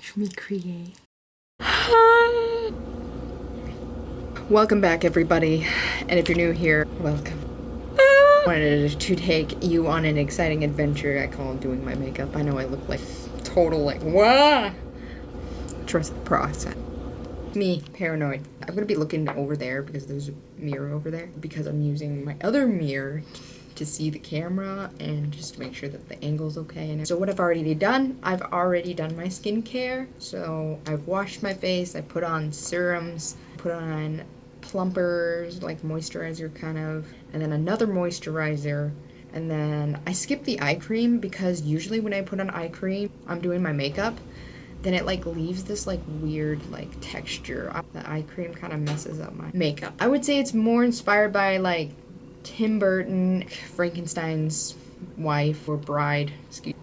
Watch me create. Welcome back, everybody. And if you're new here, welcome. I wanted to take you on an exciting adventure I call doing my makeup. I know I look like total wah! Trust the process. Me, paranoid. I'm gonna be looking over there because there's a mirror over there because I'm using my other mirror to see the camera and just to make sure that the angle's okay. And so what I've already done my skincare. So I've washed my face, I put on serums, put on plumpers, like moisturizer kind of, and then another moisturizer. And then I skipped the eye cream because usually when I put on eye cream, I'm doing my makeup, then it like leaves this like weird like texture. The eye cream kind of messes up my makeup. I would say it's more inspired by like Tim Burton, Frankenstein's wife or bride.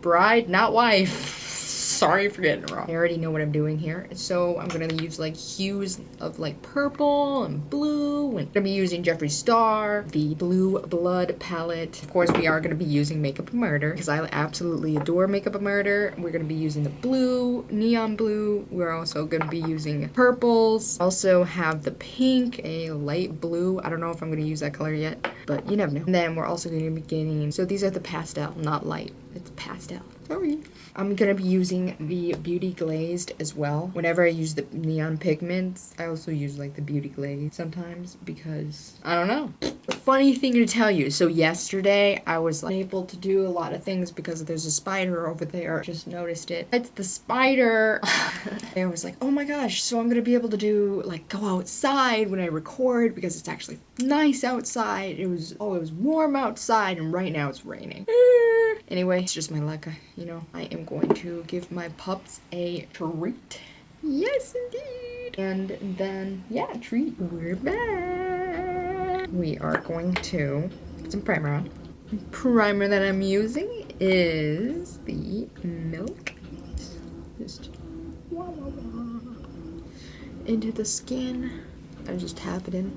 Bride, not wife. Sorry for getting it wrong. I already know what I'm doing here. So I'm gonna use like hues of like purple and blue. And I'm gonna be using Jeffree Star, the Blue Blood palette. Of course, we are gonna be using MakeupAMurder because I absolutely adore MakeupAMurder. We're gonna be using the blue, neon blue. We're also gonna be using purples. Also have the pink, a light blue. I don't know if I'm gonna use that color yet, but you never know. And then we're also gonna be getting, so these are the pastel, not light. It's pastel. Sorry. I'm gonna be using the Beauty Glazed as well. Whenever I use the neon pigments, I also use like the Beauty Glaze sometimes because, I don't know. Funny thing to tell you, so yesterday I was like, able to do a lot of things because there's a spider over there. Just noticed it. It's the spider. I was like, oh my gosh, so I'm gonna be able to do like go outside when I record because it's actually nice outside. It was warm outside and right now it's raining. Anyway, it's just my luck, you know. I am going to give my pups a treat. Yes, indeed. And then, yeah, treat. We're back. We are going to put some primer on. The primer that I'm using is the Milk. Just into the skin. I just tap it in.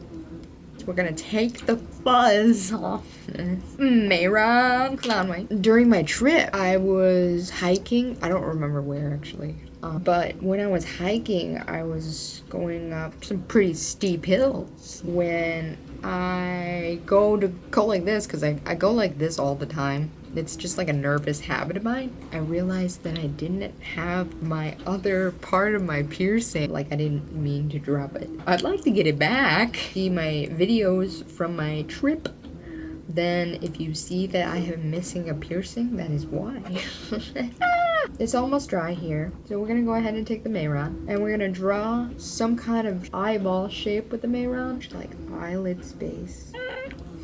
We're gonna take the fuzz off this Mehron clown white. During my trip, I was hiking. I don't remember where actually. But when I was hiking, I was going up some pretty steep hills. When I go like this, because I go like this all the time. It's just like a nervous habit of mine. I realized that I didn't have my other part of my piercing. Like I didn't mean to drop it. I'd like to get it back. See my videos from my trip. Then if you see that I am missing a piercing, that is why. It's almost dry here. So we're gonna go ahead and take the Mehron and we're gonna draw some kind of eyeball shape with the Mehron, like eyelid space.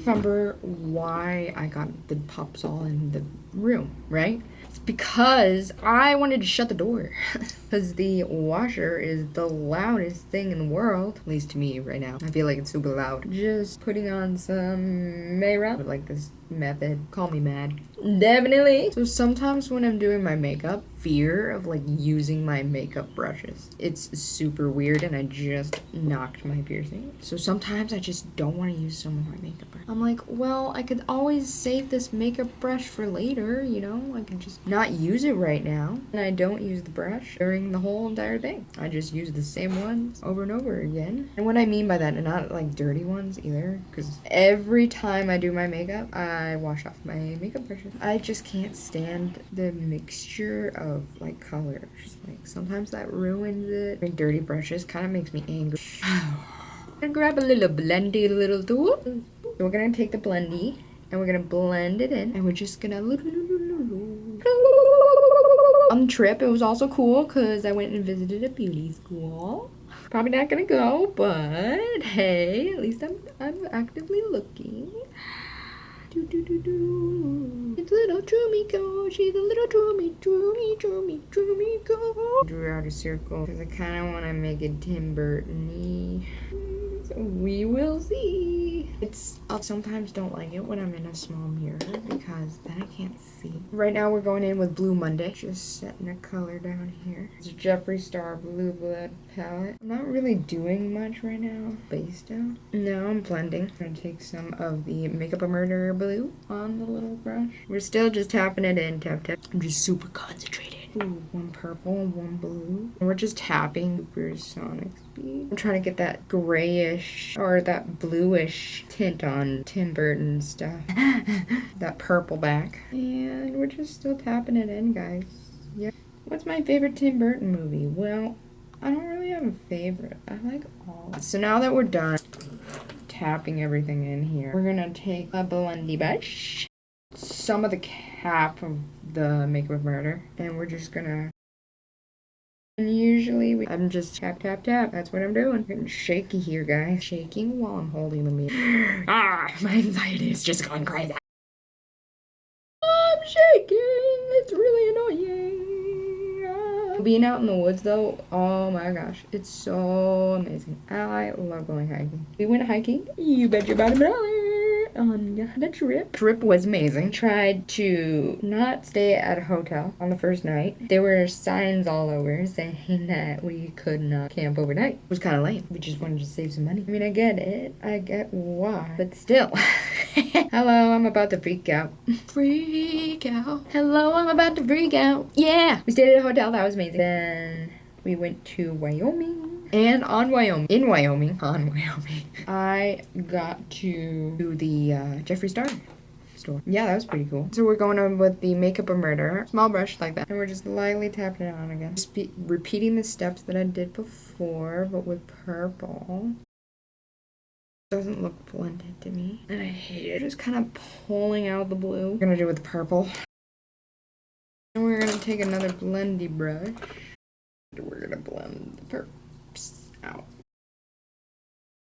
Remember why I got the pups all in the room, right? It's because I wanted to shut the door. Because the washer is the loudest thing in the world, at least to me right now. I feel like it's super loud. Just putting on some Mehron. I like this method. Call me mad. Definitely. So sometimes when I'm doing my makeup, fear of like using my makeup brushes. It's super weird and I just knocked my piercing. So sometimes I just don't want to use some of my makeup brush. I'm like, well, I could always save this makeup brush for later, you know? I can just not use it right now. And I don't use the brush during the whole entire thing. I just use the same ones over and over again. And what I mean by that, and not like dirty ones either, because every time I do my makeup, I wash off my makeup brushes. I just can't stand the mixture of like colors. Like sometimes that ruins it. And dirty brushes kind of makes me angry. I'm gonna grab a little blendy little tool. So we're gonna take the blendy and we're gonna blend it in and we're just gonna on the trip. It was also cool because I went and visited a beauty school. Probably not gonna go, but hey, at least I'm actively looking. It's little Trumiko, she's a little Trumiko. Drew out a circle because I kind of want to make it Tim Burton-y. So we will see. I sometimes don't like it when I'm in a small mirror because then I can't see. Right now we're going in with Blue Monday. Just setting a color down here. It's a Jeffree Star Blue Blood palette. I'm not really doing much right now. Base down. Now I'm blending. I'm gonna take some of the MakeupAMurder blue on the little brush. We're still just tapping it in. Tap, tap. I'm just super concentrated. Ooh, one purple and one blue. And we're just tapping supersonic speed. I'm trying to get that grayish or that bluish tint on Tim Burton stuff. That purple back. And we're just still tapping it in, guys. Yeah. What's my favorite Tim Burton movie? Well, I don't really have a favorite. I like all. So now that we're done tapping everything in here, we're gonna take a blendy brush, some of the cap of the MakeupAMurder, and we're just gonna. And usually I'm just tap tap tap. That's what I'm doing. Getting shaky here, guys. Shaking while I'm holding the mirror. My anxiety is just going crazy. I'm shaking. It's really annoying. Being out in the woods though, oh my gosh, it's so amazing. I love going hiking. We went hiking, you bet your bottom dollar, on the trip. Trip was amazing. Tried to not stay at a hotel on the first night. There were signs all over saying that we could not camp overnight. It was kind of lame. We just wanted to save some money. I mean, I get it. I get why. But still. Hello, I'm about to freak out. Freak out. Hello, I'm about to freak out. Yeah. We stayed at a hotel. That was amazing. Then we went to Wyoming. And on Wyoming, I got to do the Jeffree store. Yeah, that was pretty cool. So we're going on with the MakeupAMurder. Small brush like that. And we're just lightly tapping it on again. Just repeating the steps that I did before, but with purple. Doesn't look blended to me. And I hate it. Just kind of pulling out the blue. We're gonna do it with purple. And we're gonna take another blendy brush. We're gonna blend the purps out.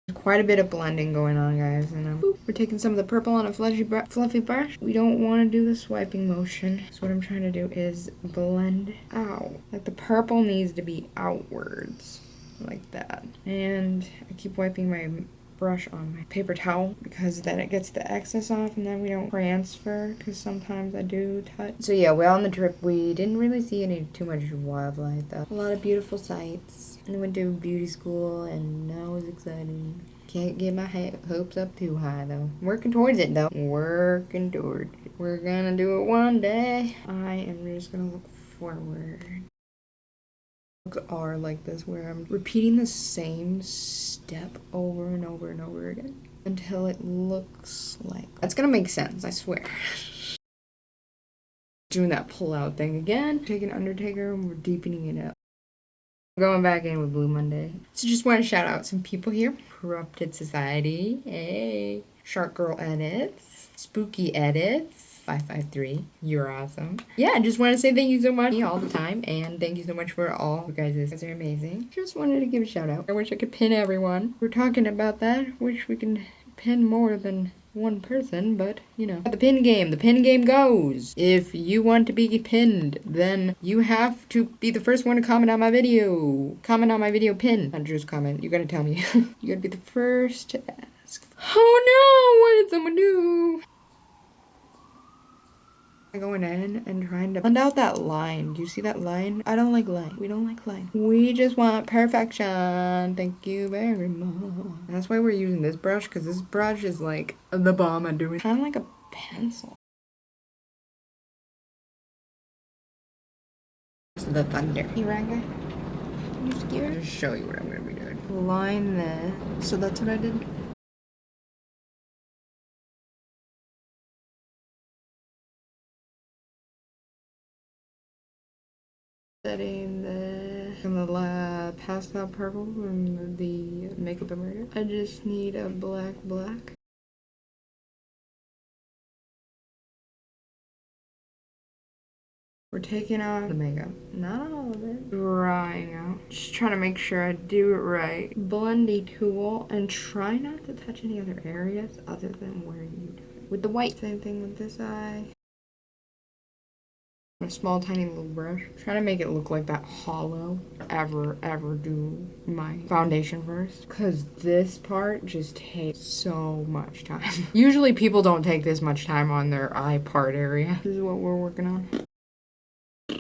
There's quite a bit of blending going on, guys. And we're taking some of the purple on a fluffy brush. We don't want to do the swiping motion. So what I'm trying to do is blend out. Like the purple needs to be outwards. Like that. And I keep wiping my brush on my paper towel because then it gets the excess off and then we don't transfer because sometimes I do touch. So yeah, we're on the trip. We didn't really see too much wildlife though. A lot of beautiful sights. And went to beauty school and that was exciting. Can't get my hopes up too high though. Working towards it though. Working towards it. We're gonna do it one day. I am just gonna look forward. Are like this where I'm repeating the same step over and over and over again until it looks like that's gonna make sense, I swear. Doing that pull out thing again, taking Undertaker and we're deepening it up. Going back in with Blue Monday. So just want to shout out some people here. Corrupted Society, hey, Shark Girl Edits, Spooky Edits, 553, you're awesome. Yeah, I just want to say thank you so much all the time, and thank you so much for all you guys. You guys are amazing. Just wanted to give a shout out. I wish I could pin everyone. We're talking about that. Wish we can pin more than one person, but you know. The pin game goes. If you want to be pinned, then you have to be the first one to comment on my video. Comment on my video pin. Not just comment. You gotta tell me. You gotta be the first to ask. Oh no! What did someone do? Going in and trying to blend out that line. Do you see that line? I don't like line. We don't like line. We just want perfection. Thank you very much. That's why we're using this brush, because this brush is like the bomb at doing kind of like a pencil. The thunder. You Ranga? You scared? I'll just show you what I'm gonna be doing. Line this. So that's what I did. Setting the pastel purple from the MakeupAMurder. I just need a black. We're taking off the makeup. Not all of it. Drying out. Just trying to make sure I do it right. Blendy tool and try not to touch any other areas other than where you do it. With the white. Same thing with this eye. A small tiny little brush. Trying to make it look like that hollow. Ever do my foundation first. Because this part just takes so much time. Usually people don't take this much time on their eye part area. This is what we're working on.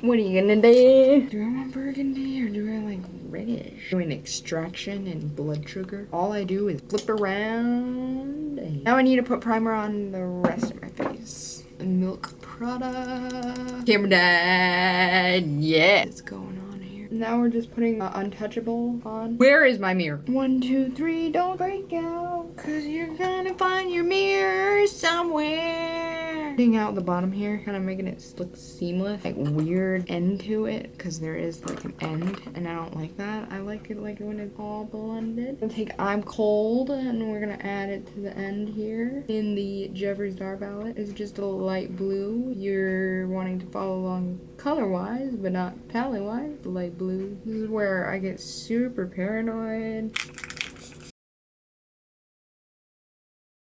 What are you gonna do? Do I want burgundy or do I like reddish? Doing extraction and blood sugar. All I do is flip around. Now I need to put primer on the rest of my face. milk product. Camera dad, yeah. What's going on here? Now we're just putting Untouchable on. Where is my mirror? 1, 2, 3, don't break out, cause you're gonna find your mirror somewhere. Putting out the bottom here, kind of making it look seamless, like weird end to it, cause there is like an end, and I don't like that. I like it when it's all blended. I'm gonna take I'm Cold, and we're gonna add it to the end here. In the Jeffree Star palette, it's just a light blue. You're wanting to follow along color-wise, but not palette-wise. Light blue. This is where I get super paranoid.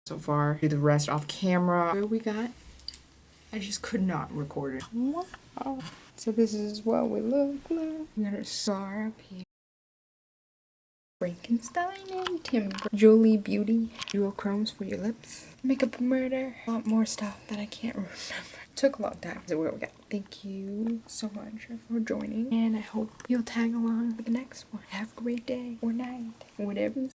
So far, do the rest off camera. What we got? I just could not record it. Wow. So this is what we look like. We got a star up here. Frankenstein and Timber. Jolie Beauty. Duochromes for your lips. MakeupAMurder. A lot more stuff that I can't remember. Took a long time. So what we got? Thank you so much for joining. And I hope you'll tag along for the next one. Have a great day or night. Whatever.